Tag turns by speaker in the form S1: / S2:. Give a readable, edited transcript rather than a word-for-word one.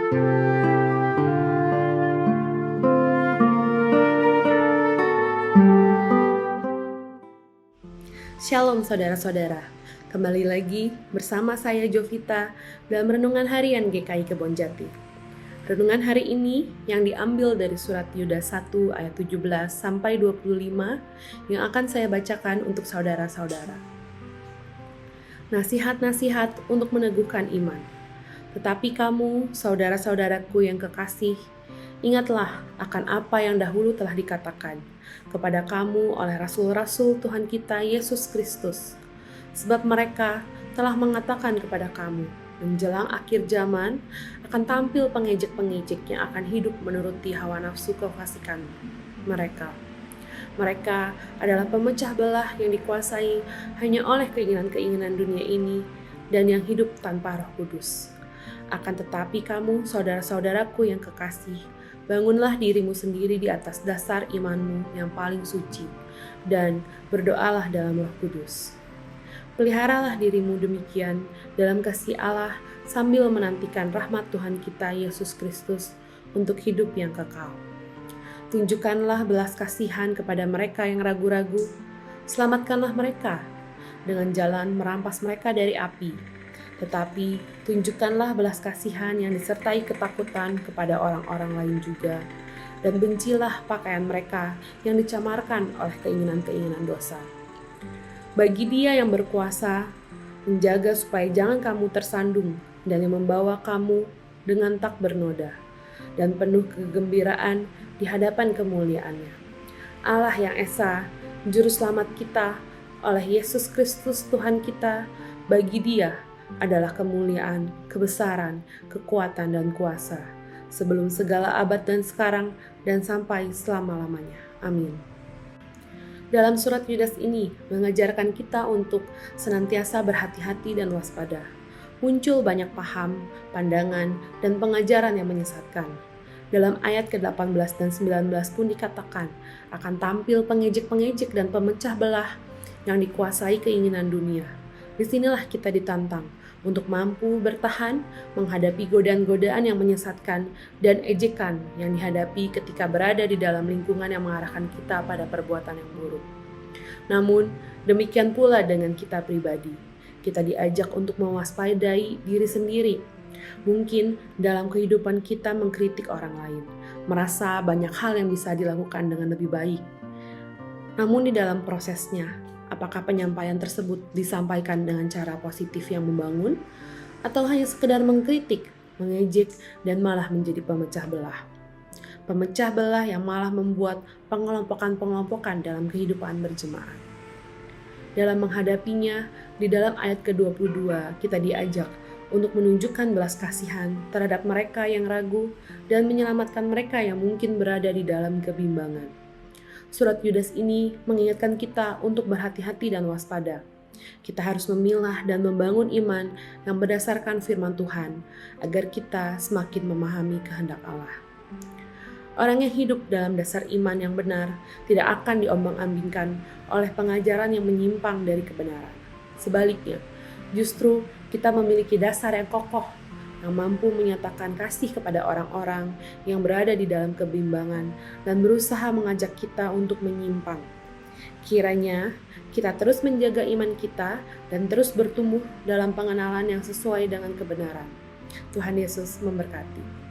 S1: Shalom saudara-saudara, kembali lagi bersama saya Jovita dalam Renungan Harian GKI Kebonjati. Renungan hari ini yang diambil dari surat Yudas 1 ayat 17 sampai 25 yang akan saya bacakan untuk saudara-saudara. Nasihat-nasihat untuk meneguhkan iman. Tetapi kamu, saudara-saudaraku yang kekasih, ingatlah akan apa yang dahulu telah dikatakan kepada kamu oleh rasul-rasul Tuhan kita Yesus Kristus. Sebab mereka telah mengatakan kepada kamu, menjelang akhir zaman akan tampil pengejek-pengejek yang akan hidup menuruti hawa nafsu kefasikan mereka. Mereka adalah pemecah belah yang dikuasai hanya oleh keinginan-keinginan dunia ini dan yang hidup tanpa Roh Kudus. Akan tetapi kamu, saudara-saudaraku yang kekasih, bangunlah dirimu sendiri di atas dasar imanmu yang paling suci, dan berdoalah dalam Roh Kudus. Peliharalah dirimu demikian dalam kasih Allah sambil menantikan rahmat Tuhan kita Yesus Kristus untuk hidup yang kekal. Tunjukkanlah belas kasihan kepada mereka yang ragu-ragu, selamatkanlah mereka dengan jalan merampas mereka dari api. Tetapi tunjukkanlah belas kasihan yang disertai ketakutan kepada orang-orang lain juga, dan bencilah pakaian mereka yang dicamarkan oleh keinginan-keinginan dosa. Bagi Dia yang berkuasa, menjaga supaya jangan kamu tersandung dan yang membawa kamu dengan tak bernoda dan penuh kegembiraan di hadapan kemuliaannya. Allah yang Esa, Juru Selamat kita, oleh Yesus Kristus Tuhan kita, bagi Dia adalah kemuliaan, kebesaran, kekuatan, dan kuasa, sebelum segala abad dan sekarang, dan sampai selama-lamanya. Amin. Dalam surat Yudas ini mengajarkan kita untuk senantiasa berhati-hati dan waspada. Muncul banyak paham, pandangan, dan pengajaran yang menyesatkan. Dalam ayat ke-18 dan 19 pun dikatakan akan tampil pengejek-pengejek dan pemecah belah yang dikuasai keinginan dunia. Disinilah kita ditantang untuk mampu bertahan menghadapi godaan-godaan yang menyesatkan dan ejekan yang dihadapi ketika berada di dalam lingkungan yang mengarahkan kita pada perbuatan yang buruk. Namun, demikian pula dengan kita pribadi. Kita diajak untuk mewaspadai diri sendiri. Mungkin dalam kehidupan kita mengkritik orang lain, merasa banyak hal yang bisa dilakukan dengan lebih baik. Namun di dalam prosesnya, apakah penyampaian tersebut disampaikan dengan cara positif yang membangun, atau hanya sekedar mengkritik, mengejek, dan malah menjadi pemecah belah? Pemecah belah yang malah membuat pengelompokan-pengelompokan dalam kehidupan berjemaat. Dalam menghadapinya, di dalam ayat ke-22 kita diajak untuk menunjukkan belas kasihan terhadap mereka yang ragu dan menyelamatkan mereka yang mungkin berada di dalam kebimbangan. Surat Yudas ini mengingatkan kita untuk berhati-hati dan waspada. Kita harus memilah dan membangun iman yang berdasarkan firman Tuhan, agar kita semakin memahami kehendak Allah. Orang yang hidup dalam dasar iman yang benar tidak akan diombang-ambingkan oleh pengajaran yang menyimpang dari kebenaran. Sebaliknya, justru kita memiliki dasar yang kokoh yang mampu menyatakan kasih kepada orang-orang yang berada di dalam kebimbangan dan berusaha mengajak kita untuk menyimpang. Kiranya kita terus menjaga iman kita dan terus bertumbuh dalam pengenalan yang sesuai dengan kebenaran. Tuhan Yesus memberkati.